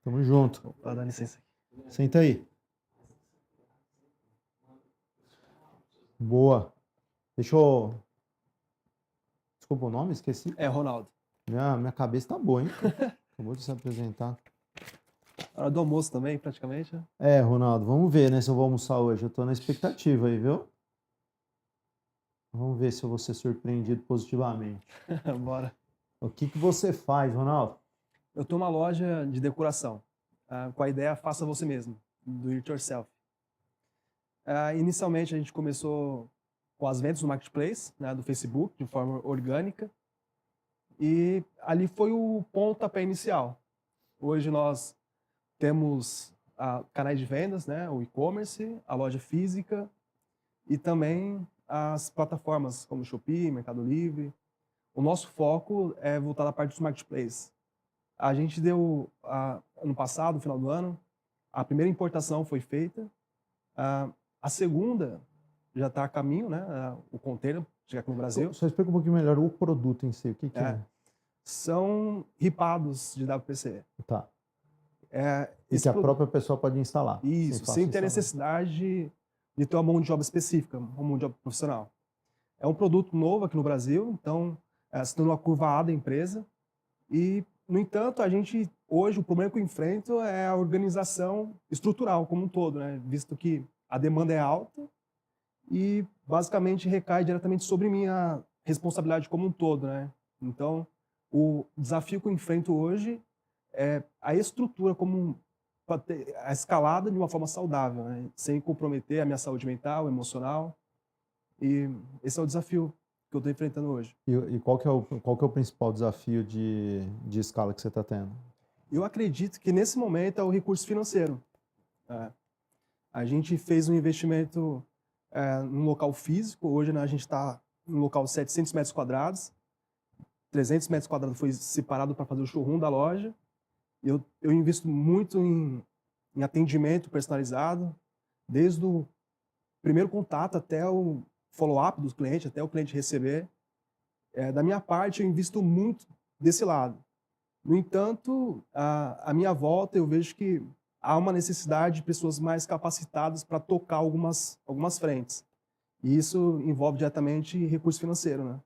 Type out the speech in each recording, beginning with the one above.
Tamo junto. Opa, dá licença aqui. Senta aí. Boa. Deixa eu... Desculpa o nome, esqueci. É, Ronaldo. Minha cabeça tá boa, hein? Acabou de se apresentar. Hora do almoço também, praticamente. Né? Ronaldo, vamos ver, né, se eu vou almoçar hoje. Eu tô na expectativa aí, viu? Vamos ver se eu vou ser surpreendido positivamente. Bora. O que você faz, Ronaldo? Eu tenho uma loja de decoração, com a ideia faça você mesmo, do it yourself. Inicialmente a gente começou com as vendas no Marketplace, né, do Facebook, de forma orgânica. E ali foi o pontapé inicial. Hoje nós temos canais de vendas, né, o e-commerce, a loja física e também as plataformas como Shopee, Mercado Livre. O nosso foco é voltado à parte dos marketplaces. A gente deu, ano passado, no final do ano, a primeira importação foi feita. A segunda já está a caminho, né, o container, chegar aqui no Brasil. Só explica um pouquinho melhor o produto em si. O que é? São ripados de WPC. Tá. E que a própria pessoa pode instalar. Isso, sem ter necessidade de ter uma mão de obra específica, uma mão de obra profissional. É um produto novo aqui no Brasil, então se tornou uma curva A da empresa. E, no entanto, a gente, hoje, o problema que eu enfrento é a organização estrutural como um todo, né? Visto que a demanda é alta e, basicamente, recai diretamente sobre minha responsabilidade como um todo, né? Então, o desafio que eu enfrento hoje é a estrutura como a escalada de uma forma saudável, né? Sem comprometer a minha saúde mental, emocional. E esse é o desafio que eu estou enfrentando hoje. E qual que é o principal desafio de escala que você está tendo? Eu acredito que nesse momento é o recurso financeiro. A gente fez um investimento num local físico. Hoje, né, a gente está num local de 700 metros quadrados. 300 metros quadrados foi separado para fazer o showroom da loja. Eu invisto muito em atendimento personalizado, desde o primeiro contato até o follow-up do cliente, até o cliente receber. Da minha parte, eu invisto muito desse lado. No entanto, a minha volta, eu vejo que há uma necessidade de pessoas mais capacitadas para tocar algumas frentes. E isso envolve diretamente recurso financeiro, né?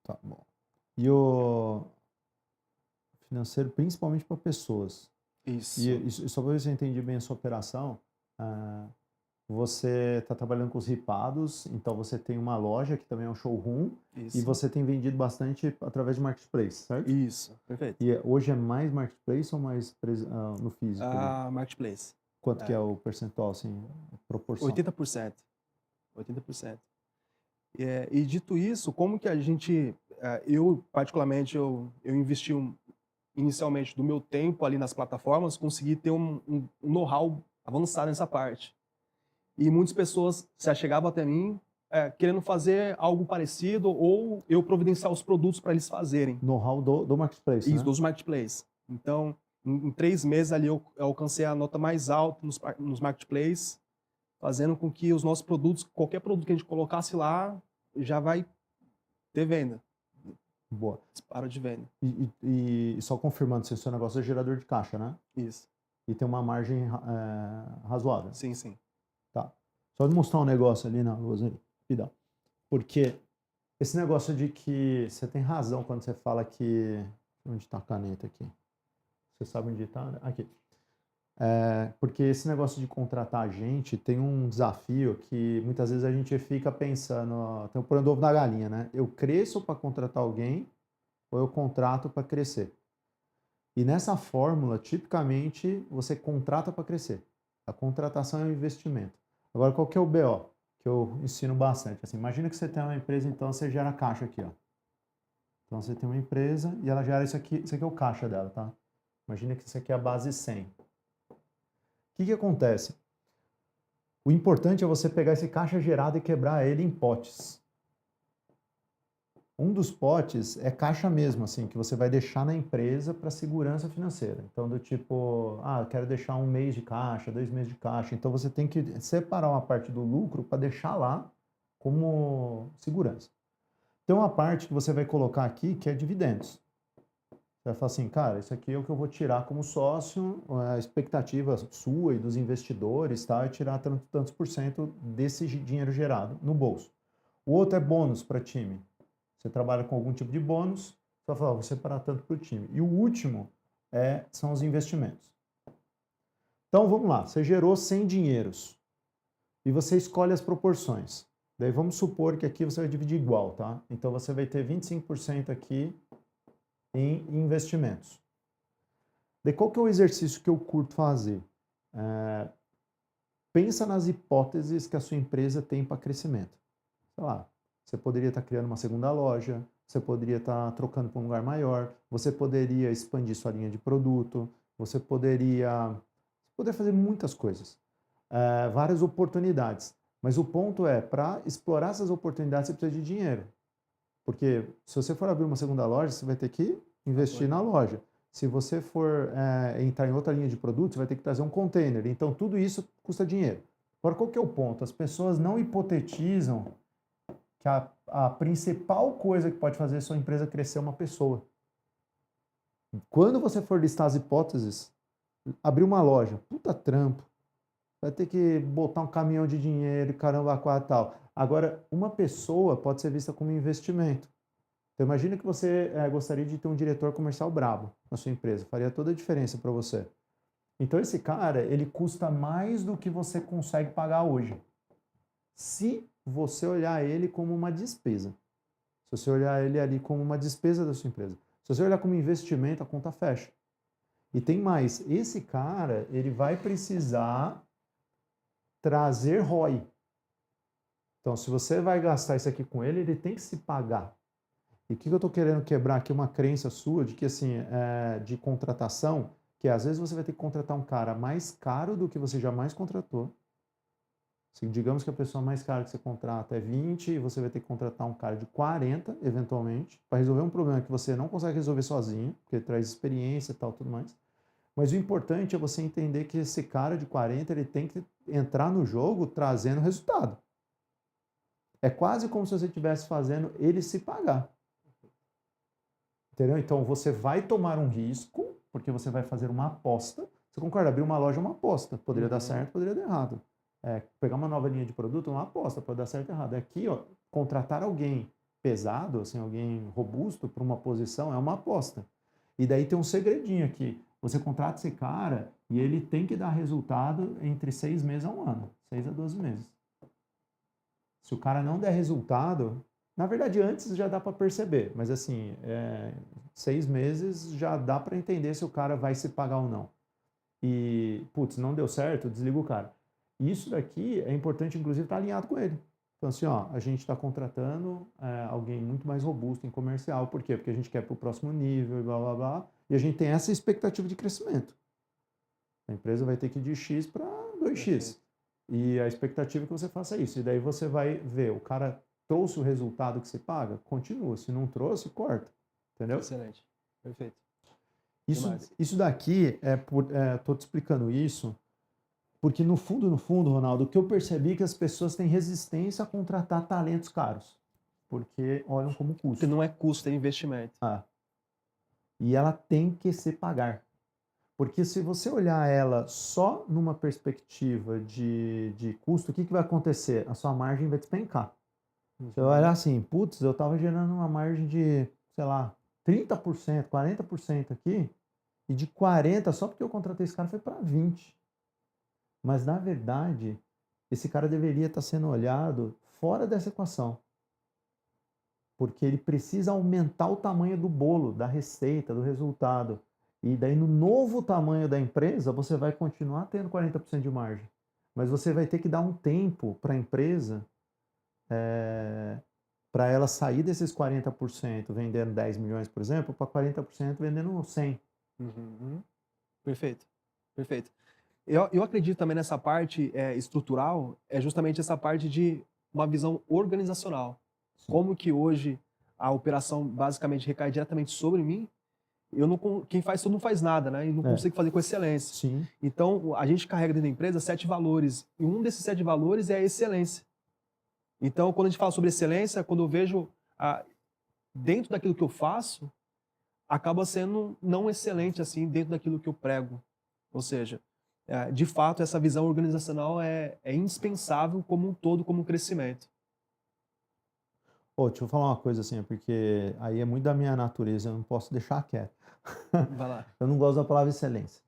Tá bom. E o financeiro, principalmente para pessoas. Isso. E só para ver se eu entendi bem a sua operação, você está trabalhando com os ripados, então você tem uma loja que também é um showroom. Isso. E você tem vendido bastante através de marketplace, certo? Isso, perfeito. E hoje é mais marketplace ou mais no físico? Marketplace. Quanto que é o percentual, assim, proporção? 80%. 80%. E dito isso, como que a gente, eu particularmente, eu investi inicialmente do meu tempo ali nas plataformas, consegui ter um know-how avançado nessa parte. E muitas pessoas se achegavam até mim querendo fazer algo parecido ou eu providenciar os produtos para eles fazerem. Know-how do marketplace, Isso, né? dos marketplaces. Então, em 3 meses ali eu alcancei a nota mais alta nos marketplaces, fazendo com que os nossos produtos, qualquer produto que a gente colocasse lá, já vai ter venda. Boa. Disparo de venda. E só confirmando, se o seu negócio é gerador de caixa, né? Isso. E tem uma margem razoável. Sim, sim. Tá. Só de mostrar um negócio ali na luz aí, rapidão. Porque esse negócio de que você tem razão quando você fala que... Onde está a caneta aqui? Você sabe onde está? Aqui. Porque esse negócio de contratar gente tem um desafio que muitas vezes a gente fica pensando, tem o porão do ovo da galinha, né? Eu cresço para contratar alguém ou eu contrato para crescer? E nessa fórmula, tipicamente, você contrata para crescer. A contratação é um investimento. Agora, qual que é o BO? Que eu ensino bastante. Assim, imagina que você tem uma empresa, então você gera caixa aqui, ó. Então você tem uma empresa e ela gera isso aqui é o caixa dela, tá? Imagina que isso aqui é a base 100. O que acontece? O importante é você pegar esse caixa gerado e quebrar ele em potes. Um dos potes é caixa mesmo, assim, que você vai deixar na empresa para segurança financeira. Então, do tipo, eu quero deixar 1 mês de caixa, 2 meses de caixa. Então, você tem que separar uma parte do lucro para deixar lá como segurança. Tem uma parte que você vai colocar aqui que é dividendos. Você vai falar assim, cara, isso aqui é o que eu vou tirar como sócio, a expectativa sua e dos investidores, tá, é tirar tantos por cento desse dinheiro gerado no bolso. O outro é bônus para time. Você trabalha com algum tipo de bônus, você vai falar, vou separar tanto para o time. E o último são os investimentos. Então, vamos lá, você gerou 100 dinheiros e você escolhe as proporções. Daí vamos supor que aqui você vai dividir igual, tá? Então você vai ter 25% aqui em investimentos. Daí qual que é o exercício que eu curto fazer? Pensa nas hipóteses que a sua empresa tem para crescimento. Sei lá, você poderia estar criando uma segunda loja, você poderia estar trocando para um lugar maior, você poderia expandir sua linha de produto, você poderia fazer muitas coisas, várias oportunidades. Mas o ponto é, para explorar essas oportunidades, você precisa de dinheiro. Porque se você for abrir uma segunda loja, você vai ter que investir na loja. Se você for entrar em outra linha de produto, você vai ter que trazer um container. Então, tudo isso custa dinheiro. Agora, qual que é o ponto? As pessoas não hipotetizam que a principal coisa que pode fazer a sua empresa crescer é uma pessoa. Quando você for listar as hipóteses, abrir uma loja, puta trampo, vai ter que botar um caminhão de dinheiro, caramba, quatro tal. Agora, uma pessoa pode ser vista como investimento. Então, imagina que você gostaria de ter um diretor comercial brabo na sua empresa. Faria toda a diferença para você. Então, esse cara, ele custa mais do que você consegue pagar hoje. Se você olhar ele como uma despesa. Se você olhar ele ali como uma despesa da sua empresa. Se você olhar como investimento, a conta fecha. E tem mais. Esse cara, ele vai precisar trazer ROI. Então, se você vai gastar isso aqui com ele, ele tem que se pagar. E o que eu estou querendo quebrar aqui? Uma crença sua de que, assim, de contratação, que às vezes você vai ter que contratar um cara mais caro do que você jamais contratou. Assim, digamos que a pessoa mais cara que você contrata é 20 e você vai ter que contratar um cara de 40, eventualmente, para resolver um problema que você não consegue resolver sozinho, porque traz experiência e tal, tudo mais. Mas o importante é você entender que esse cara de 40, ele tem que entrar no jogo trazendo resultado. É quase como se você estivesse fazendo ele se pagar. Entendeu? Então, você vai tomar um risco, porque você vai fazer uma aposta. Você concorda? Abrir uma loja é uma aposta. Poderia dar certo, poderia dar errado. Pegar uma nova linha de produto é uma aposta, pode dar certo ou errado. Aqui, ó, contratar alguém pesado, assim, alguém robusto para uma posição é uma aposta. E daí tem um segredinho aqui. Você contrata esse cara e ele tem que dar resultado entre 6 meses a 1 ano. 6 a 12 meses. Se o cara não der resultado, na verdade antes já dá para perceber, mas assim, 6 meses já dá para entender se o cara vai se pagar ou não. E, putz, não deu certo, desliga o cara. Isso daqui é importante, inclusive, estar alinhado com ele. Então, assim, ó, a gente está contratando alguém muito mais robusto em comercial. Por quê? Porque a gente quer para o próximo nível e blá, blá, blá. E a gente tem essa expectativa de crescimento. A empresa vai ter que ir de X para 2X. E a expectativa é que você faça isso. E daí você vai ver, o cara trouxe o resultado que se paga? Continua. Se não trouxe, corta. Entendeu? Excelente. Perfeito. Isso daqui, estou te explicando isso, porque no fundo, Ronaldo, o que eu percebi é que as pessoas têm resistência a contratar talentos caros. Porque olham como custo. Porque não é custo, é investimento. E ela tem que se pagar. Porque se você olhar ela só numa perspectiva de custo, o que vai acontecer? A sua margem vai despencar. Você vai olhar assim, putz, eu estava gerando uma margem de, sei lá, 30%, 40% aqui, e de 40%, só porque eu contratei esse cara, foi para 20%. Mas, na verdade, esse cara deveria estar sendo olhado fora dessa equação. Porque ele precisa aumentar o tamanho do bolo, da receita, do resultado. E daí, no novo tamanho da empresa, você vai continuar tendo 40% de margem. Mas você vai ter que dar um tempo para a empresa, para ela sair desses 40% vendendo 10 milhões, por exemplo, para 40% vendendo 100. Perfeito. Perfeito. Eu acredito também nessa parte estrutural, é justamente essa parte de uma visão organizacional. Sim. Como que hoje a operação basicamente recai diretamente sobre mim, quem faz tudo não faz nada, né? E não consigo fazer com excelência. Sim. Então, a gente carrega dentro da empresa 7 valores, e um desses 7 valores é a excelência. Então, quando a gente fala sobre excelência, quando eu vejo dentro daquilo que eu faço, acaba sendo não excelente assim dentro daquilo que eu prego. Ou seja, de fato, essa visão organizacional é indispensável como um todo, como um crescimento. Pô, deixa eu falar uma coisa assim, porque aí é muito da minha natureza, eu não posso deixar quieto. Vai lá. Eu não gosto da palavra excelência.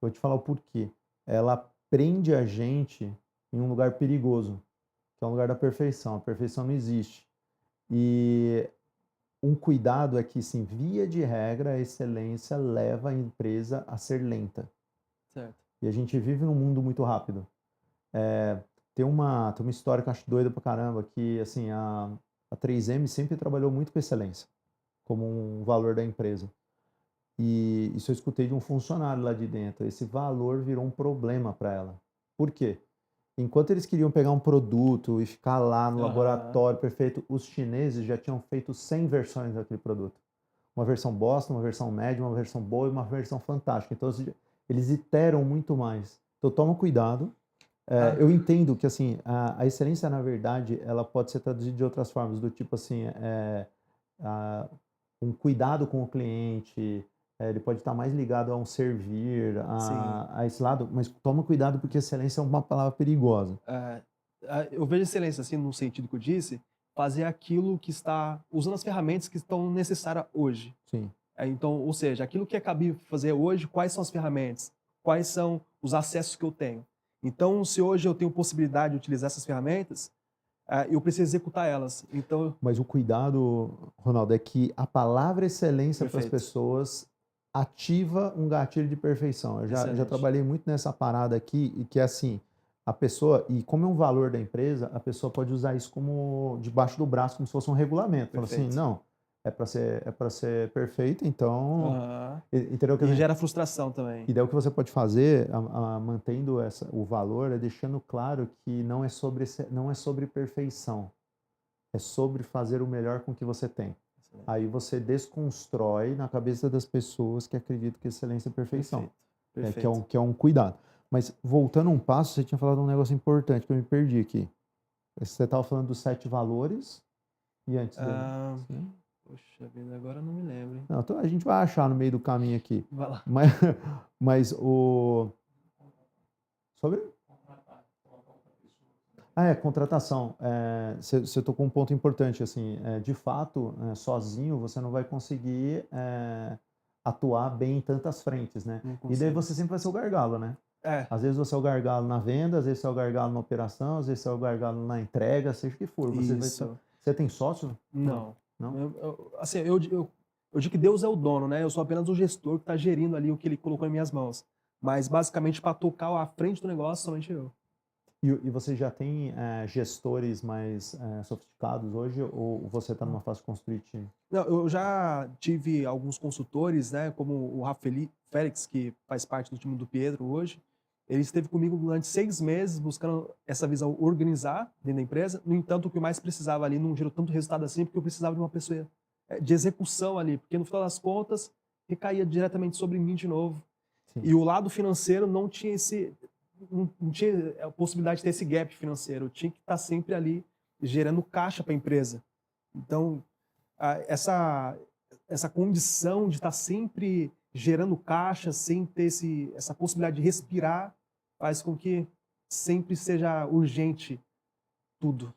Vou te falar o porquê. Ela prende a gente em um lugar perigoso, que é um lugar da perfeição. A perfeição não existe. E um cuidado é que, sim, via de regra, a excelência leva a empresa a ser lenta. Certo. E a gente vive num mundo muito rápido. Tem uma história que eu acho doida pra caramba, que assim, a 3M sempre trabalhou muito com excelência, como um valor da empresa. E isso eu escutei de um funcionário lá de dentro. Esse valor virou um problema para ela. Por quê? Enquanto eles queriam pegar um produto e ficar lá no Aham. laboratório perfeito, os chineses já tinham feito 100 versões daquele produto. Uma versão bosta, uma versão média, uma versão boa e uma versão fantástica. Então, eles iteram muito mais. Então, toma cuidado. Ah, Eu entendo que, assim, a excelência, na verdade, ela pode ser traduzida de outras formas, do tipo, assim, a- um cuidado com o cliente, ele pode estar mais ligado a um servir, sim. a esse lado, mas toma cuidado porque excelência é uma palavra perigosa. Eh, eu vejo excelência, assim, no sentido que eu disse, fazer aquilo que está usando as ferramentas que estão necessárias hoje. Sim. Então, ou seja, aquilo que é cabível fazer hoje, quais são as ferramentas? Quais são os acessos que eu tenho? Então, se hoje eu tenho possibilidade de utilizar essas ferramentas, eu preciso executar elas. Então, Mas o cuidado, Ronaldo, é que a palavra excelência para as perfeito. pessoas ativa um gatilho de perfeição. Eu já Excelente. trabalhei muito nessa parada aqui e que é assim, a pessoa, e como é um valor da empresa, a pessoa pode usar isso como debaixo do braço, como se fosse um regulamento. Fala assim, Perfeito. não, é para ser perfeito, então, Aham. entendeu? Quer E dizer, gera frustração também. e daí o que você pode fazer, mantendo o valor, é deixando claro que não é sobre perfeição, é sobre fazer o melhor com o que você tem. Excelente. Aí você desconstrói na cabeça das pessoas que acreditam que excelência é perfeição, Perfeito. que é um, Perfeito. que é um cuidado. Mas voltando um passo, você tinha falado um negócio importante que eu me perdi aqui. Você estava falando dos 7 valores e antes dele. Ah, Sim. poxa vida, agora eu não me lembro, hein? Não, então a gente vai achar no meio do caminho aqui. Vai lá. Mas, mas o. Sobre? Contratação. Você tocou um ponto importante, assim, de fato, sozinho você não vai conseguir atuar bem em tantas frentes, né? Não E daí consigo. você sempre vai ser o gargalo, né? É, Às vezes você é o gargalo na venda, às vezes você é o gargalo na operação, às vezes você é o gargalo na entrega, seja o que for. isso. Você tem sócio? Não. Não. Não? Assim, eu digo que Deus é o dono, né? Eu sou apenas o gestor que está gerindo ali o que ele colocou em minhas mãos. Mas, basicamente, para tocar à frente do negócio, somente eu. E você já tem gestores mais sofisticados hoje ou você está numa fase de construir time? Não, eu já tive alguns consultores, né, como o Félix, que faz parte do time do Pedro hoje. Ele esteve comigo durante 6 meses buscando essa visão organizar dentro da empresa. No entanto, o que eu mais precisava ali não gerou tanto resultado assim, porque eu precisava de uma pessoa de execução ali, porque no final das contas recaía diretamente sobre mim de novo. Sim. E o lado financeiro não tinha a possibilidade de ter esse gap financeiro. Eu tinha que estar sempre ali gerando caixa para a empresa. Então, essa condição de estar sempre gerando caixa, sem ter essa possibilidade de respirar, faz com que sempre seja urgente tudo.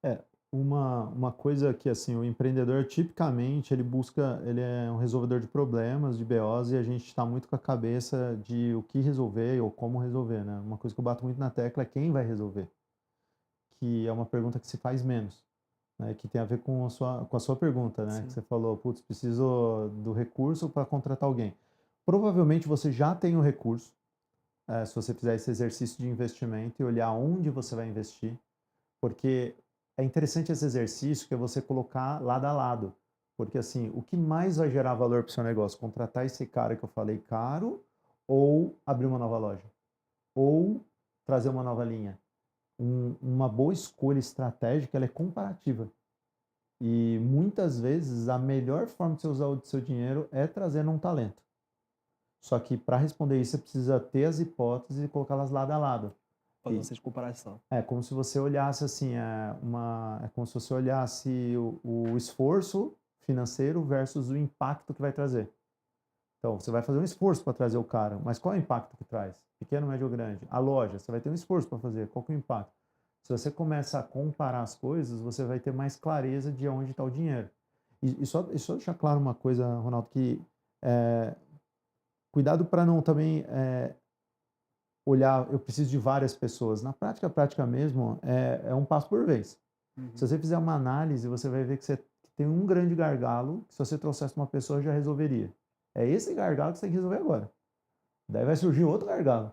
É, uma coisa que assim, o empreendedor tipicamente ele é um resolvedor de problemas, de BOs, e a gente está muito com a cabeça de o que resolver ou como resolver, né? Uma coisa que eu bato muito na tecla é quem vai resolver, que é uma pergunta que se faz menos, né? Que tem a ver com a sua pergunta, né? Que Sim. você falou, putz, preciso do recurso para contratar alguém. Provavelmente você já tem o recurso, se você fizer esse exercício de investimento e olhar onde você vai investir, porque é interessante esse exercício que é você colocar lado a lado. Porque assim, o que mais vai gerar valor para o seu negócio? Contratar esse cara que eu falei caro ou abrir uma nova loja? Ou trazer uma nova linha? Uma boa escolha estratégica ela é comparativa. E muitas vezes a melhor forma de você usar o seu dinheiro é trazendo um talento. Só que para responder isso você precisa ter as hipóteses e colocá-las lado a lado. Fazer essa comparação. É como se você olhasse assim, é como se você olhasse o esforço financeiro versus o impacto que vai trazer. Então, você vai fazer um esforço para trazer o cara, mas qual é o impacto que traz? Pequeno, médio ou grande? A loja, você vai ter um esforço para fazer, qual que é o impacto? Se você começa a comparar as coisas, você vai ter mais clareza de onde está o dinheiro. E só deixar claro uma coisa, Ronaldo, que cuidado para não também olhar, eu preciso de várias pessoas. Na prática, a prática mesmo é um passo por vez. Se você fizer uma análise, você vai ver que você tem um grande gargalo, que se você trouxesse uma pessoa já resolveria. É esse gargalo que você tem que resolver agora. Daí vai surgir outro gargalo.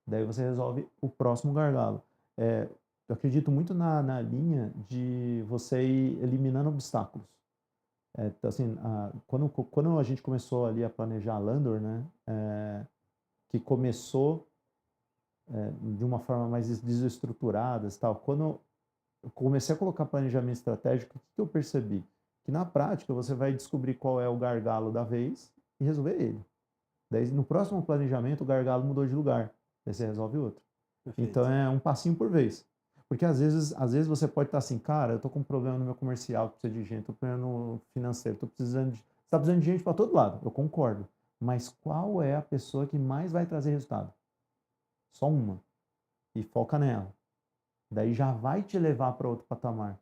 Daí você resolve o próximo gargalo. Eu acredito muito na linha de você ir eliminando obstáculos. Então, assim, quando a gente começou ali a planejar a Landor, né, que começou de uma forma mais desestruturada, tal, quando eu comecei a colocar planejamento estratégico, o que eu percebi? Que na prática você vai descobrir qual é o gargalo da vez e resolver ele. Daí no próximo planejamento o gargalo mudou de lugar, daí você resolve outro. Perfeito. Então é um passinho por vez. Porque às vezes você pode estar assim, cara, eu tô com um problema no meu comercial, preciso de gente, tô com no financeiro, tô precisando de... Você tá precisando de gente para todo lado, eu concordo. Mas qual é a pessoa que mais vai trazer resultado? Só uma. E foca nela. Daí já vai te levar para outro patamar.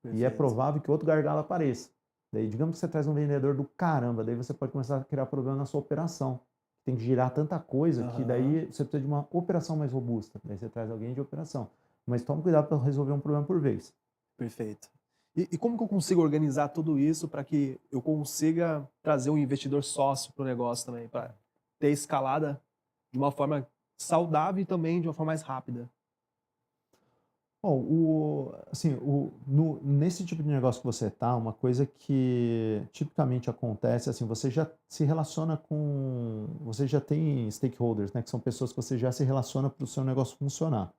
Perfeito. E é provável que outro gargalo apareça. Daí, digamos que você traz um vendedor do caramba, daí você pode começar a criar problema na sua operação. Tem que girar tanta coisa que daí você precisa de uma operação mais robusta. Daí você traz alguém de operação. Mas tome cuidado para resolver um problema por vez. Perfeito. E como que eu consigo organizar tudo isso para que eu consiga trazer um investidor sócio para o negócio também, para ter escalada de uma forma saudável e também de uma forma mais rápida? Bom, nesse tipo de negócio que você está, uma coisa que tipicamente acontece, assim, você já se relaciona com, você já tem stakeholders, né, que são pessoas que você já se relaciona para o seu negócio funcionar.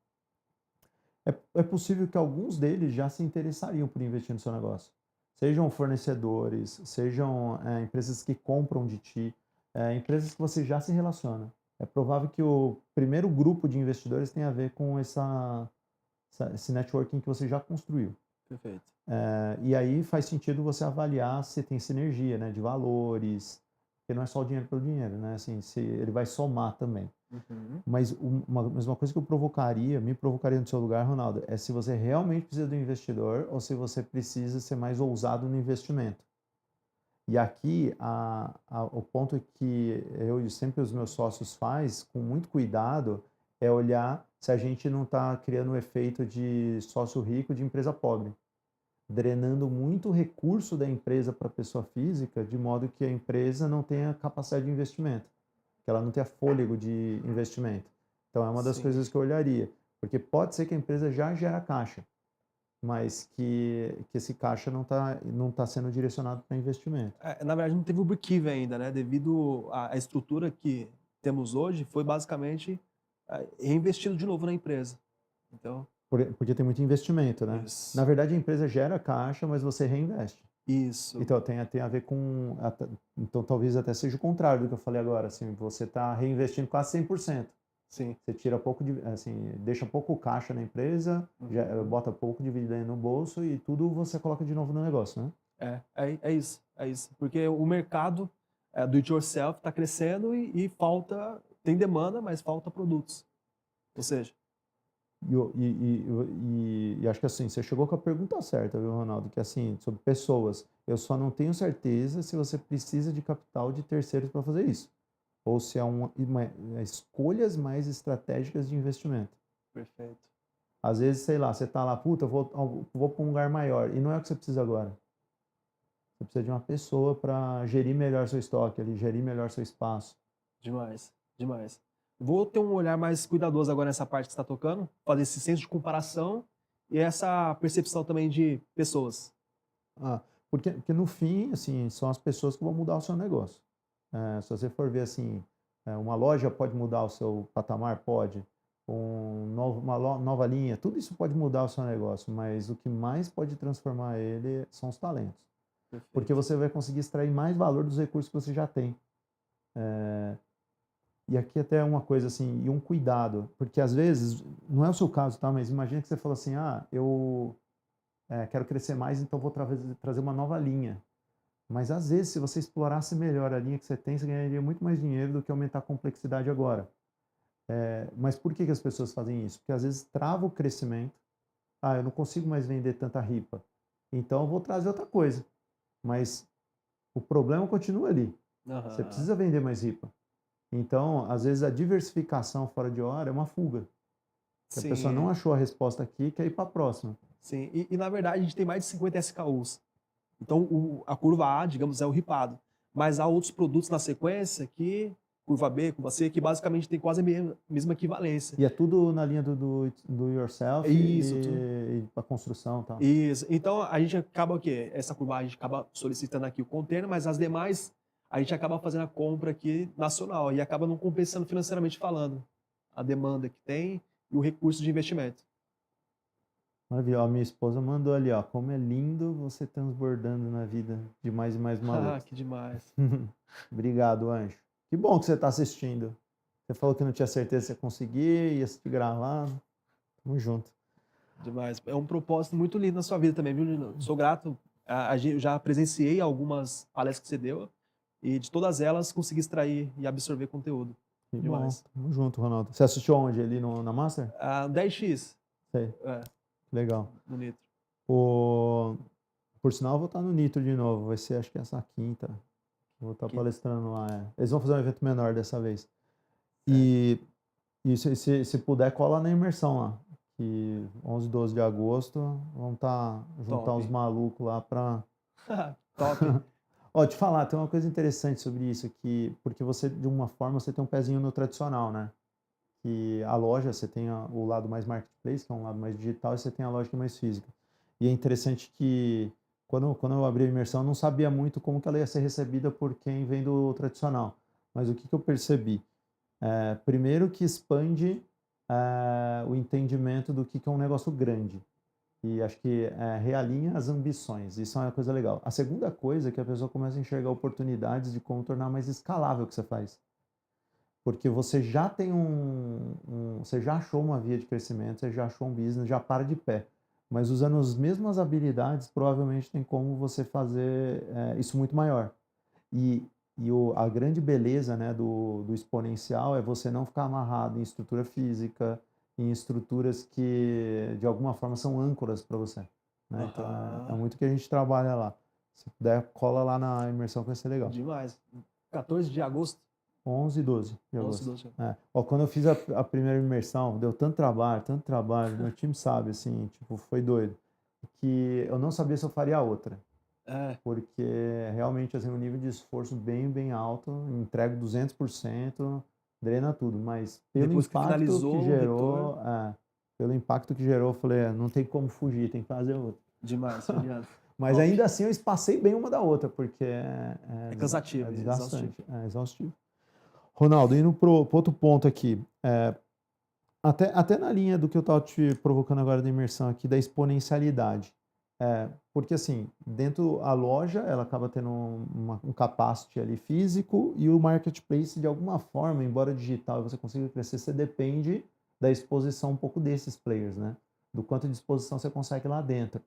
É possível que alguns deles já se interessariam por investir no seu negócio. Sejam fornecedores, sejam empresas que compram de ti, empresas que você já se relaciona. É provável que o primeiro grupo de investidores tenha a ver com esse networking que você já construiu. Perfeito. E aí faz sentido você avaliar se tem sinergia, né, de valores, porque não é só o dinheiro pelo dinheiro, né? Assim, se ele vai somar também. Mas uma coisa que me provocaria no seu lugar, Ronaldo, é se você realmente precisa de um investidor ou se você precisa ser mais ousado no investimento. E aqui, o ponto que eu e sempre os meus sócios faz, com muito cuidado, é olhar se a gente não está criando o efeito de sócio rico de empresa pobre, drenando muito recurso da empresa para a pessoa física, de modo que a empresa não tenha capacidade de investimento, que ela não tenha fôlego de investimento. Então é uma das coisas que eu olharia, porque pode ser que a empresa já gera caixa, mas que esse caixa não tá sendo direcionado para investimento. Na verdade, não teve o break-even ainda, né? Devido à estrutura que temos hoje, foi basicamente reinvestido de novo na empresa. Então, Porque tem muito investimento, né? isso. Na verdade, a empresa gera caixa, mas você reinveste. Isso. Então, tem a ver com... Então, talvez até seja o contrário do que eu falei agora. Assim, você está reinvestindo quase 100%. Sim. Você tira pouco deixa pouco caixa na empresa, bota pouco dividendo no bolso e tudo você coloca de novo no negócio, né? É isso. Porque o mercado do it yourself está crescendo e tem demanda, mas falta produtos. Ou seja, E acho que assim, você chegou com a pergunta certa, viu, Ronaldo? Que assim, sobre pessoas, eu só não tenho certeza se você precisa de capital de terceiros para fazer isso. Ou se é escolhas mais estratégicas de investimento. perfeito. Às vezes, sei lá, você tá lá, puta, vou para um lugar maior. E não é o que você precisa agora. Você precisa de uma pessoa para gerir melhor seu estoque, ali, gerir melhor seu espaço. Demais. Vou ter um olhar mais cuidadoso agora nessa parte que você está tocando, fazer esse senso de comparação e essa percepção também de pessoas. Porque no fim, assim, são as pessoas que vão mudar o seu negócio. Se você for ver assim, uma loja pode mudar o seu patamar? Pode. Uma nova linha, tudo isso pode mudar o seu negócio, mas o que mais pode transformar ele são os talentos. Perfeito. Porque você vai conseguir extrair mais valor dos recursos que você já tem. E aqui até uma coisa assim, e um cuidado, porque às vezes, não é o seu caso, tá? Mas imagina que você fala assim, eu quero crescer mais, então vou trazer uma nova linha. Mas às vezes, se você explorasse melhor a linha que você tem, você ganharia muito mais dinheiro do que aumentar a complexidade agora. Mas por que que as pessoas fazem isso? Porque às vezes trava o crescimento. Ah, eu não consigo mais vender tanta ripa. Então eu vou trazer outra coisa. Mas o problema continua ali. Você Aham. precisa vender mais ripa. Então, às vezes a diversificação fora de hora é uma fuga. Que a pessoa não Sim, achou a resposta aqui, quer ir para a próxima. sim. Na verdade, a gente tem mais de 50 SKUs. Então, a curva A, digamos, é o ripado. Mas há outros produtos na sequência que, curva B, curva C, que basicamente tem quase a mesma equivalência. E é tudo na linha do yourself Isso, e para construção e tal. isso. Então, a gente acaba o quê? Essa curva A, a gente acaba solicitando aqui o container, mas as demais, a gente acaba fazendo a compra aqui nacional e acaba não compensando financeiramente falando a demanda que tem e o recurso de investimento. Maravilha. Ó, minha esposa mandou ali, ó. Como é lindo você transbordando na vida de mais e mais Ah, malucos. que demais. Obrigado, Anjo. Que bom que você está assistindo. Você falou que não tinha certeza se ia conseguir, ia se gravar. Tamo junto. Demais. É um propósito muito lindo na sua vida também, viu, Lino? Sou grato. Eu já presenciei algumas palestras que você deu e de todas elas consegui extrair e absorver conteúdo. Que bom. Demais. Tamo junto, Ronaldo. Você assistiu onde? Ali na Master? 10x, Sei. Legal. no Nitro. Por sinal, eu vou estar no Nitro de novo. Vai ser, acho que essa quinta. Vou estar palestrando lá. Eles vão fazer um evento menor dessa vez. E se puder, cola na imersão lá. Que 11 e 12 de agosto vão juntar Top. uns malucos lá pra... Top. Ó, te falar, tem uma coisa interessante sobre isso aqui, porque você, de uma forma, você tem um pezinho no tradicional, né? Que a loja, você tem o lado mais marketplace, que é um lado mais digital, e você tem a loja que é mais física. E é interessante que, quando eu abri a imersão, eu não sabia muito como que ela ia ser recebida por quem vem do tradicional. Mas o que eu percebi? Primeiro que expande o entendimento do que é um negócio grande. E acho que realinha as ambições. Isso é uma coisa legal. A segunda coisa é que a pessoa começa a enxergar oportunidades de como tornar mais escalável o que você faz. Porque você já tem você já achou uma via de crescimento, você já achou um business, já para de pé. Mas usando as mesmas habilidades, provavelmente tem como você fazer isso muito maior. E a grande beleza, né, do exponencial é você não ficar amarrado em estrutura física, em estruturas que de alguma forma são âncoras para você, né? Então é muito o que a gente trabalha lá. Se puder, cola lá na imersão que vai ser legal. Demais. 14 de agosto. 11 e 12 de 11, agosto. 12. Ó, quando eu fiz a primeira imersão, deu tanto trabalho, meu time sabe, assim, tipo, foi doido, que eu não sabia se eu faria outra. Porque realmente assim, um nível de esforço bem, bem alto, entrego 200%, drena tudo, mas Depois que finalizou o retorno. Pelo impacto que gerou, eu falei, não tem como fugir, tem que fazer outra. Demais, Juliano. Mas Top. ainda assim eu espacei bem uma da outra, porque É cansativo, é desgastante, exaustivo. é exaustivo. Ronaldo, indo pro outro ponto aqui, até na linha do que eu estava te provocando agora da imersão aqui, da exponencialidade. Porque assim, dentro a loja, ela acaba tendo um capacity ali físico e o marketplace, de alguma forma, embora digital você consiga crescer, você depende da exposição um pouco desses players, né? Do quanto de exposição você consegue lá dentro.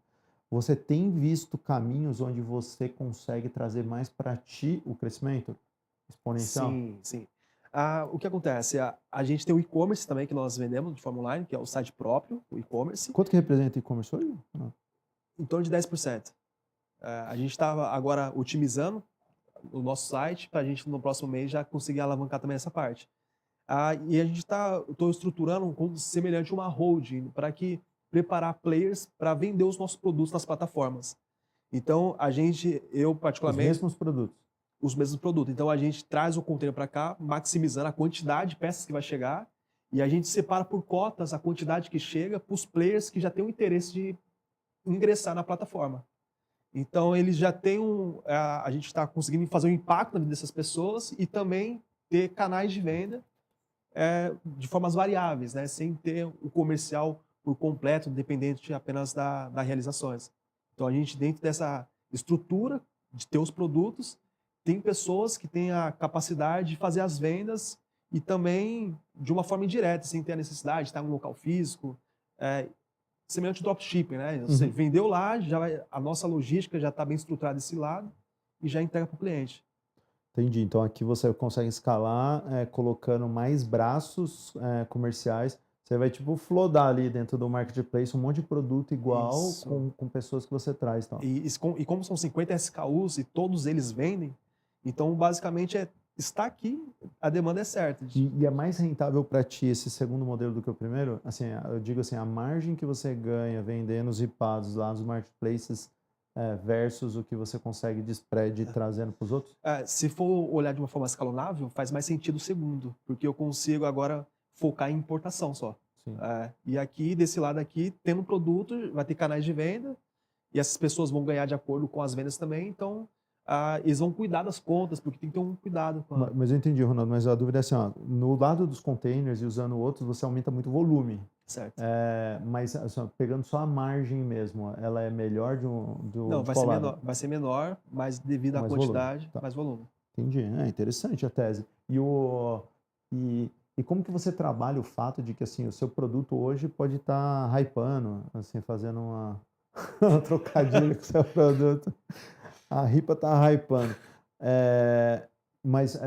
Você tem visto caminhos onde você consegue trazer mais para ti o crescimento exponencial? Sim, sim. O que acontece? A gente tem o e-commerce também que nós vendemos de forma online, que é o site próprio, o e-commerce, Quanto que representa e-commerce hoje? em torno de 10%. A gente estava agora otimizando o nosso site para a gente no próximo mês já conseguir alavancar também essa parte. E a gente estou estruturando como semelhante uma holding para que preparar players para vender os nossos produtos nas plataformas. Então eu Os particularmente mesmos produtos. os mesmos produtos. Então a gente traz o container para cá, maximizando a quantidade de peças que vai chegar, e a gente separa por cotas a quantidade que chega para os players que já têm o interesse de ingressar na plataforma. Então eles já têm a gente está conseguindo fazer um impacto na vida dessas pessoas e também ter canais de venda de formas variáveis, né? Sem ter o comercial por completo, dependente apenas da realizações. Então a gente, dentro dessa estrutura de ter os produtos, tem pessoas que têm a capacidade de fazer as vendas e também de uma forma indireta, sem ter a necessidade de estar em um local físico, semelhante ao dropshipping, né? Você vendeu lá, a nossa logística já está bem estruturada desse lado, e já entrega para o cliente. Entendi. Então aqui você consegue escalar, colocando mais braços, comerciais. Você vai tipo flodar ali dentro do marketplace um monte de produto igual Isso. com pessoas que você traz, então. E como são 50 SKUs e todos eles vendem, então basicamente está aqui, a demanda é certa. E é mais rentável para ti esse segundo modelo do que o primeiro? Assim, eu digo assim, a margem que você ganha vendendo os ripados lá nos marketplaces, versus o que você consegue de spread trazendo para os outros? Se for olhar de uma forma escalonável, faz mais sentido o segundo, porque eu consigo agora focar em importação só. Sim. E aqui, desse lado aqui, tendo um produto, vai ter canais de venda, e essas pessoas vão ganhar de acordo com as vendas também, então eles vão cuidar das contas, porque tem que ter um cuidado com Mas eu entendi, Ronaldo, mas a dúvida é assim, ó, no lado dos containers e usando outros, você aumenta muito o volume. certo. Mas assim, ó, pegando só a margem mesmo, ó, ela é melhor Não, de qual lado? vai ser menor, mas devido à Mais volume. quantidade, Tá. mais volume. Entendi. É interessante a tese. E como que você trabalha o fato de que assim, o seu produto hoje pode estar hypando, assim, fazendo uma trocadilho com o seu produto. A ripa está hypando. Mas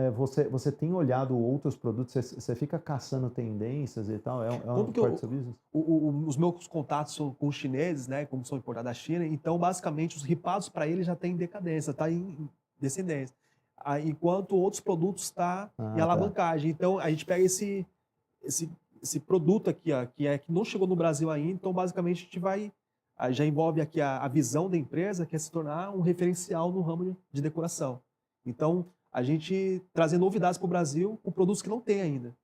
você tem olhado outros produtos, você fica caçando tendências e tal? É uma Como que parte do seu business? os meus contatos são com os chineses, né, como são importados da China, então basicamente os ripados para eles já tem decadência, está em descendência. Enquanto outros produtos está em Ah, tá. alavancagem. Então a gente pega esse produto aqui, ó, que não chegou no Brasil ainda, então basicamente a gente vai já envolve aqui a visão da empresa, que é se tornar um referencial no ramo de decoração. Então a gente trazer novidades para o Brasil com produtos que não tem ainda.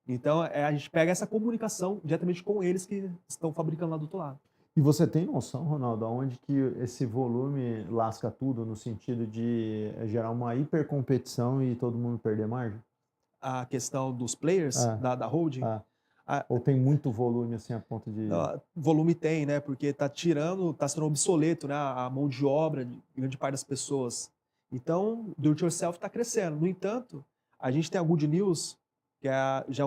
Então, a gente pega essa comunicação diretamente com eles que estão fabricando lá do outro lado. E você tem noção, Ronaldo, aonde que esse volume lasca tudo no sentido de gerar uma hipercompetição e todo mundo perder margem? A questão dos players Ah, da holding, ah. a, Ou tem muito volume assim a ponto de. volume tem, né? Porque está sendo obsoleto, né? A mão de obra de grande parte das pessoas. Então, do it yourself está crescendo. No entanto, a gente tem a Good News, que é já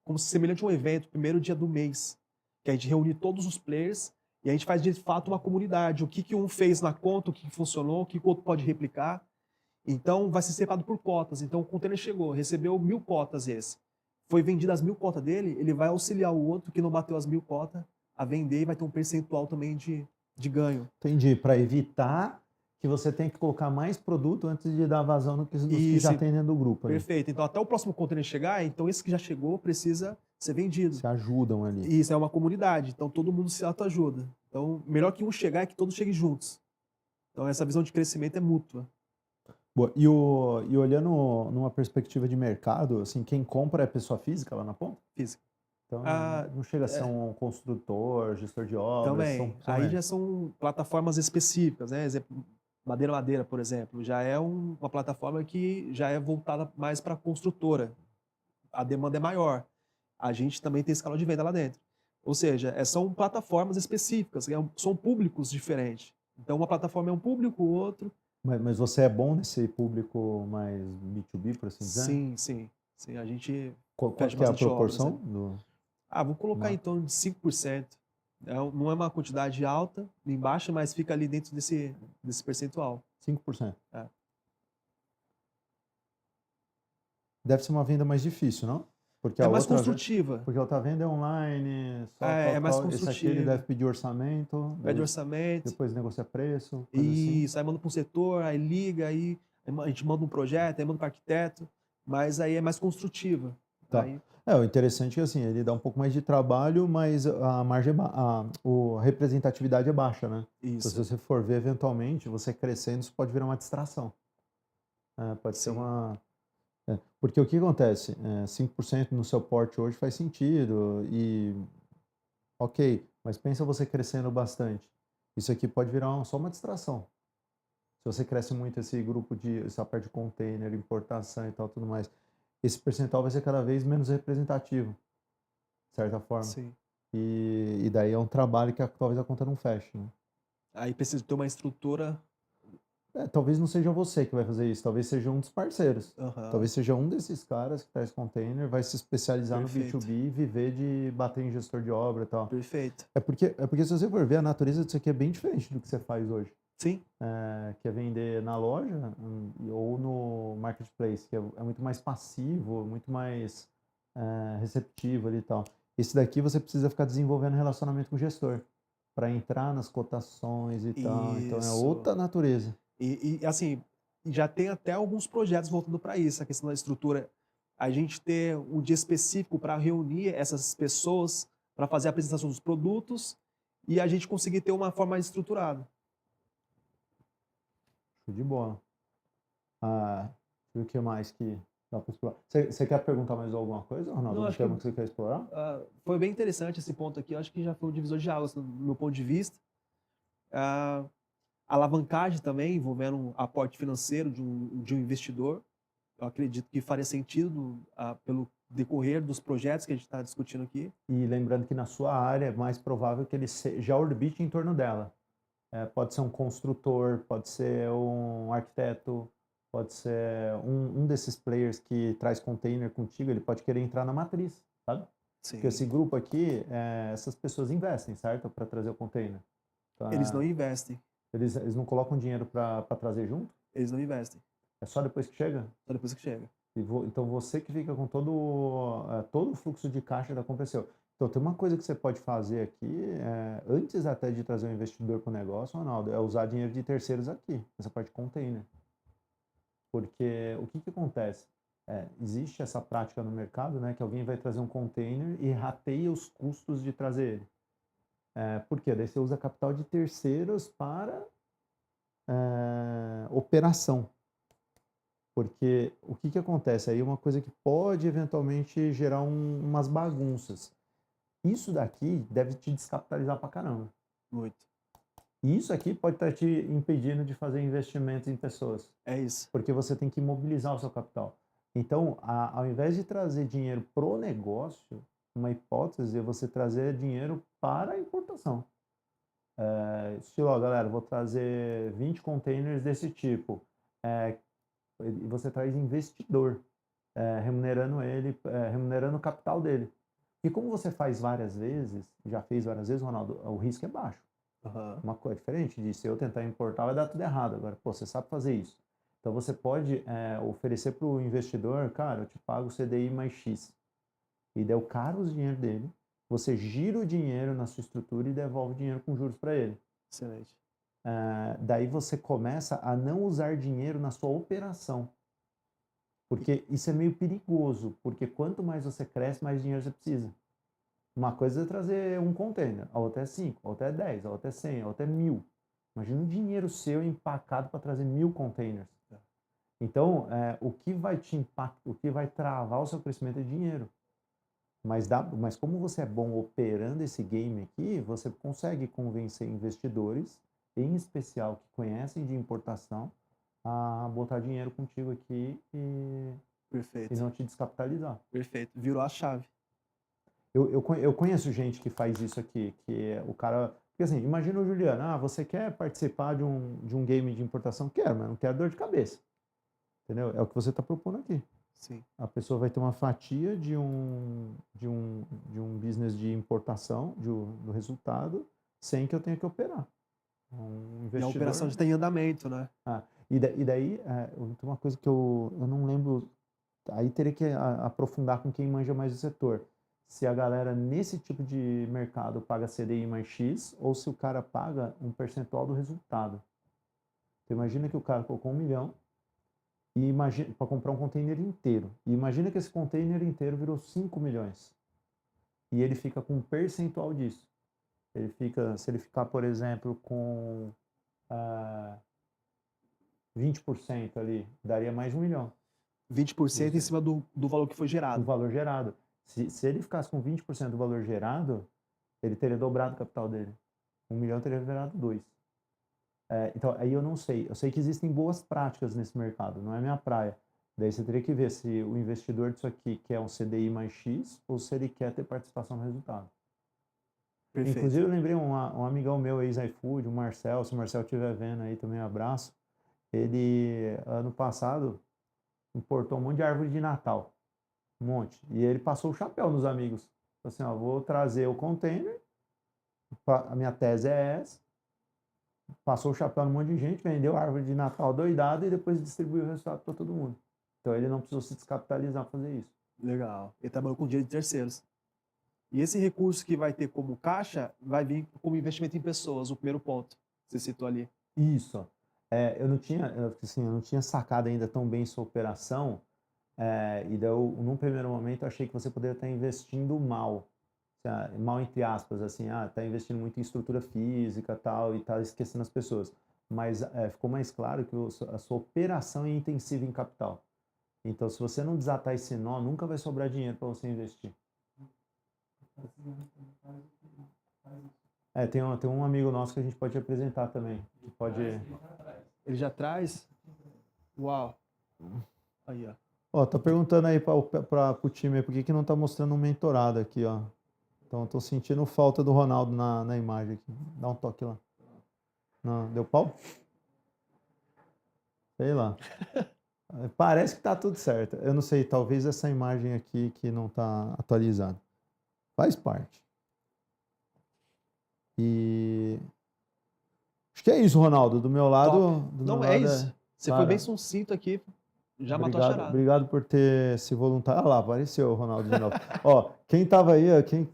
como semelhante a um evento, primeiro dia do mês, que a gente reúne todos os players e a gente faz de fato uma comunidade. O que um fez na conta, o que funcionou, o que o outro pode replicar. Então, vai ser separado por cotas. Então, o container chegou, recebeu 1000 cotas esse. Foi vendido as 1000 cotas dele, ele vai auxiliar o outro que não bateu as 1000 cotas a vender e vai ter um percentual também de ganho. Entendi, para evitar que você tenha que colocar mais produto antes de dar vazão nos que já tem dentro do grupo. Ali. Perfeito. Então, até o próximo container chegar, então esse que já chegou precisa ser vendido. Se ajudam ali. Isso, é uma comunidade. Então, todo mundo se autoajuda. Então, melhor que um chegar é que todos cheguem juntos. Então, essa visão de crescimento é mútua. Boa. E olhando numa perspectiva de mercado, assim, quem compra é pessoa física lá na ponta? Física. Então, não chega a ser um construtor, gestor de obras. Também. Aí já são plataformas específicas, né? Madeira, por exemplo, já é uma plataforma que já é voltada mais para a construtora. A demanda é maior. A gente também tem escala de venda lá dentro. Ou seja, são plataformas específicas, são públicos diferentes. Então, uma plataforma é um público, o outro... Mas você é bom nesse público mais B2B, por assim dizer? Sim. A gente Qual fecha que é a bastante obras, proporção? né? Vou colocar em torno de 5%. Não é uma quantidade alta, nem baixa, mas fica ali dentro desse percentual. 5%. Deve ser uma venda mais difícil, não? Porque mais construtiva. Porque a outra venda é online, só é mais construtiva. Esse aqui ele deve pedir orçamento. Pede orçamento. Depois negocia preço. Isso, assim. aí manda para um setor, aí liga, aí a gente manda um projeto, aí manda para o arquiteto, mas aí é mais construtiva. Tá. Aí... o interessante é que assim, ele dá um pouco mais de trabalho, mas a margem a representatividade é baixa, né? Isso. Então, se você for ver eventualmente, você crescendo, isso pode virar uma distração. Pode ser uma... Porque o que acontece? 5% no seu porte hoje faz sentido e... Ok, mas pensa você crescendo bastante. Isso aqui pode virar só uma distração. Se você cresce muito esse grupo essa parte de container, importação e tal, tudo mais, esse percentual vai ser cada vez menos representativo, de certa forma. Sim. E daí é um trabalho que talvez a conta não feche. Né? Aí precisa ter uma estrutura... talvez não seja você que vai fazer isso, talvez seja um dos parceiros. Uhum. Talvez seja um desses caras que traz container, vai se especializar Perfeito. no B2B e viver de bater em gestor de obra e tal. Perfeito. É porque se você for ver, a natureza disso aqui é bem diferente do que você faz hoje. Sim, que é vender na loja ou no marketplace, que é muito mais passivo, muito mais receptivo ali e tal. Esse daqui você precisa ficar desenvolvendo relacionamento com o gestor para entrar nas cotações e tal. Então é isso. outra natureza. Assim, já tem até alguns projetos voltando para isso, a questão da estrutura. A gente ter um dia específico para reunir essas pessoas, para fazer a apresentação dos produtos e a gente conseguir ter uma forma mais estruturada. Show de bola. Ah, e o que mais que dá para explorar? Você quer perguntar mais alguma coisa, Ronaldo? Não, Algum acho que tema que você quer explorar? foi bem interessante esse ponto aqui. Eu acho que já foi um divisor de águas, do meu ponto de vista. Ah, alavancagem também, envolvendo um aporte financeiro de um investidor. Eu acredito que faria sentido pelo decorrer dos projetos que a gente está discutindo aqui. E lembrando que na sua área é mais provável que ele já orbite em torno dela. Pode ser um construtor, pode ser um arquiteto, pode ser um desses players que traz container contigo, ele pode querer entrar na matriz, sabe? Porque esse Sim. grupo aqui, essas pessoas investem, certo? Para trazer o container. Então, Eles não investem. eles não colocam dinheiro para trazer junto? Eles não investem. É só depois que chega? Só depois que chega. Então você que fica com todo o fluxo de caixa da compra é seu. Então tem uma coisa que você pode fazer aqui, antes até de trazer um investidor para o negócio, Ronaldo, é usar dinheiro de terceiros aqui, essa parte de container. Porque o que acontece? Existe essa prática no mercado, né, que alguém vai trazer um container e rateia os custos de trazer ele. Por quê? Daí você usa capital de terceiros para operação. Porque o que acontece aí é uma coisa que pode eventualmente gerar umas bagunças. Isso daqui deve te descapitalizar pra caramba. Muito. E isso aqui pode estar te impedindo de fazer investimentos em pessoas, É isso. porque você tem que mobilizar o seu capital. Então, ao invés de trazer dinheiro pro negócio, uma hipótese é você trazer dinheiro para a importação. Estilo, ó, galera, vou trazer 20 containers desse tipo. E você traz investidor, remunerando ele, remunerando o capital dele. E como você faz várias vezes, já fez várias vezes, Ronaldo, o risco é baixo. Uhum. Uma coisa diferente de se eu tentar importar, vai dar tudo errado. Agora, pô, você sabe fazer isso. Então você pode oferecer para o investidor, cara, eu te pago o CDI mais X. E daí o cara usa o dinheiro dele, você gira o dinheiro na sua estrutura e devolve o dinheiro com juros para ele. Excelente. Daí você começa a não usar dinheiro na sua operação. Porque isso é meio perigoso, porque quanto mais você cresce, mais dinheiro você precisa. Uma coisa é trazer um container, a outra é 5, a outra é 10, a outra é 100, a outra é 1000. Imagina um dinheiro seu empacado para trazer 1000 containers. Então, o que vai te impactar, o que vai travar o seu crescimento é dinheiro. Mas como você é bom operando esse game aqui, você consegue convencer investidores, em especial que conhecem de importação, a botar dinheiro contigo aqui e Perfeito. não te descapitalizar. Perfeito. Virou a chave. Eu conheço gente que faz isso aqui, que o cara... Porque assim, imagina o Juliano, você quer participar de um game de importação? Quero, mas não quero dor de cabeça. Entendeu? É o que você está propondo aqui. Sim. A pessoa vai ter uma fatia de um business de importação, do resultado, sem que eu tenha que operar. Um E investidor... a operação já está em andamento, né? E daí, tem uma coisa que eu não lembro, aí teria que aprofundar com quem manja mais do setor. Se a galera nesse tipo de mercado paga CDI mais X ou se o cara paga um percentual do resultado. Então imagina que o cara colocou 1 milhão e para comprar um container inteiro. E imagina que esse container inteiro virou 5 milhões. E ele fica com um percentual disso. Se ele ficar, por exemplo, com 20% ali, daria mais 1 milhão. 20% em cima do valor que foi Do gerado. valor gerado. Se ele ficasse com 20% do valor gerado, ele teria dobrado o capital dele. 1 milhão teria virado 2. Então, aí eu não sei. Eu sei que existem boas práticas nesse mercado, não é minha praia. Daí você teria que ver se o investidor disso aqui quer um CDI mais X ou se ele quer ter participação no resultado. Perfeito. Inclusive, eu lembrei um amigão meu, ex-iFood, o Marcel, se o Marcel estiver vendo aí também, um abraço. Ele, ano passado, importou um monte de árvore de Natal. Um monte. E ele passou o chapéu nos amigos. Falou assim, ó, vou trazer o container, a minha tese é essa, passou o chapéu num monte de gente, vendeu a árvore de Natal doidada e depois distribuiu o resultado para todo mundo. Então ele não precisou se descapitalizar para fazer isso. Legal. Ele trabalhou com dinheiro de terceiros. E esse recurso que vai ter como caixa vai vir como investimento em pessoas, o primeiro ponto que você citou ali. Isso. Eu não tinha sacado ainda tão bem sua operação, e daí num primeiro momento eu achei que você poderia estar investindo mal. Mal entre aspas, assim, tá investindo muito em estrutura física tal, e tá esquecendo as pessoas. Mas ficou mais claro que a sua operação é intensiva em capital. Então, se você não desatar esse nó, nunca vai sobrar dinheiro para você investir. Tem um amigo nosso que a gente pode apresentar também. Que pode... Ele já traz? Uau. Aí, ó. Ó, tá perguntando aí pro time por que não tá mostrando um mentorado aqui, ó. Então, tô sentindo falta do Ronaldo na imagem aqui. Dá um toque lá. Não, deu pau? Sei lá. Parece que tá tudo certo. Eu não sei, talvez essa imagem aqui que não tá atualizada. Faz parte. E acho que é isso, Ronaldo. Do meu lado... Não, é isso. Você foi bem sucinto aqui. Já matou a charada. Obrigado por ter se voluntariado. Ah lá, apareceu o Ronaldo de novo. Ó, quem tava aí, ó, quem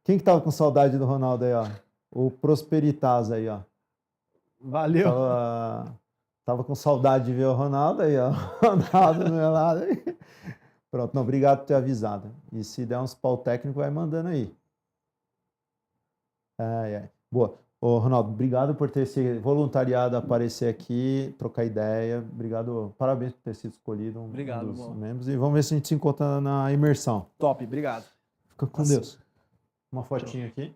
que tava com saudade do Ronaldo aí, ó? O Prosperitas aí, ó. Valeu. Tava com saudade de ver o Ronaldo aí, ó. Ronaldo do meu lado aí. Pronto, não, obrigado por ter avisado. E se der uns pau técnico, vai mandando aí. Boa. Ô, Ronaldo, obrigado por ter se voluntariado a aparecer aqui, trocar ideia. Obrigado, parabéns por ter sido escolhido um dos membros. E vamos ver se a gente se encontra na imersão. Top, obrigado. Fica com Deus. Uma fotinha aqui.